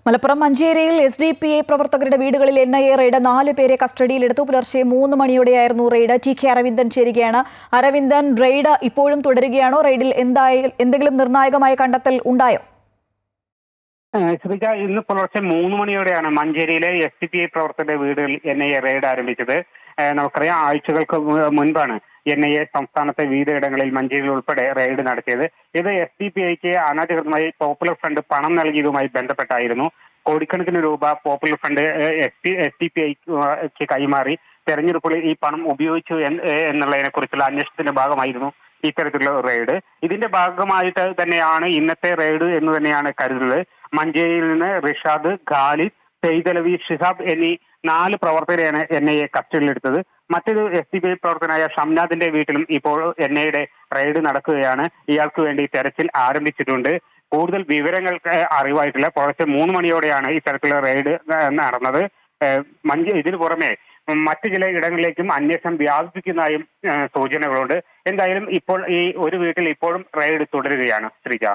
മലപ്പുറം മഞ്ചേരിയിൽ SDPI പ്രവർത്തകരുടെ വീടുകളിൽ NIA റെയ്ഡ് 4 പേരെ കസ്റ്റഡിയിലെടുത്തു. പുലർച്ചെ 3 മണിയോടെയായിരുന്നു റെയ്ഡ്. TK അരവിന്ദൻ ചേരുകയാണ്. അരവിന്ദൻ, റെയ്ഡ് ഇപ്പോഴും തുടരുകയാണോ? റെയ്ഡിൽ എന്തെങ്കിലും നിർണായകമായ കണ്ടെത്തൽ ഉണ്ടായോ? ശ്രീജ, ഇന്ന് പുലർച്ചെ 3 മണിയോടെയാണ് മഞ്ചേരിയിലെ SDPI പ്രവർത്തകരുടെ വീടുകളിൽ NIA റെയ്ഡ് ആരംഭിച്ചത്. നമുക്കറിയാം, ആഴ്ചകൾക്ക് മുൻപാണ് NIA സംസ്ഥാനത്തെ വിവിധയിടങ്ങളിൽ മഞ്ചേരിയിൽ ഉൾപ്പെടെ റെയ്ഡ് നടത്തിയത്. ഇത് SDPIക്ക് അനധികൃതമായി പോപ്പുലർ ഫ്രണ്ട് പണം നൽകിയതുമായി ബന്ധപ്പെട്ടായിരുന്നു. കോടിക്കണക്കിന് രൂപ പോപ്പുലർ ഫ്രണ്ട് SDPIക്ക് കൈമാറി തെരഞ്ഞെടുപ്പുകളിൽ ഈ പണം ഉപയോഗിച്ചു എന്നുള്ളതിനെ കുറിച്ചുള്ള അന്വേഷണത്തിന്റെ ഭാഗമായിരുന്നു ഇത്തരത്തിലുള്ള റെയ്ഡ്. ഇതിന്റെ ഭാഗമായിട്ട് തന്നെയാണ് ഇന്നത്തെ റെയ്ഡ് എന്ന് തന്നെയാണ് കരുതുന്നത്. മഞ്ചേരിയിൽ നിന്ന് റിഷാദ്, ഖാലിദ്, സെയ്ദലവി, ഷിഹാബ് എന്നീ 4 പ്രവർത്തകരെയാണ് NIA കസ്റ്റഡിയിലെടുത്തത്. മറ്റൊരു SDPI പ്രവർത്തകനായ ഷംനാദിന്റെ വീട്ടിലും ഇപ്പോൾ NIAയുടെ റെയ്ഡ് നടക്കുകയാണ്. ഇയാൾക്ക് വേണ്ടി തെരച്ചിൽ ആരംഭിച്ചിട്ടുണ്ട്. കൂടുതൽ വിവരങ്ങൾ അറിവായിട്ടില്ല. പുലർച്ചെ 3 മണിയോടെയാണ് ഇത്തരത്തിലുള്ള റെയ്ഡ് നടന്നത്. ഇതിനു പുറമെ മറ്റു ചില ഇടങ്ങളിലേക്കും അന്വേഷണം വ്യാപിപ്പിക്കുന്നതായും സൂചനകളുണ്ട്. എന്തായാലും ഇപ്പോൾ ഈ ഒരു വീട്ടിൽ ഇപ്പോഴും റെയ്ഡ് തുടരുകയാണ്. ശ്രീജ.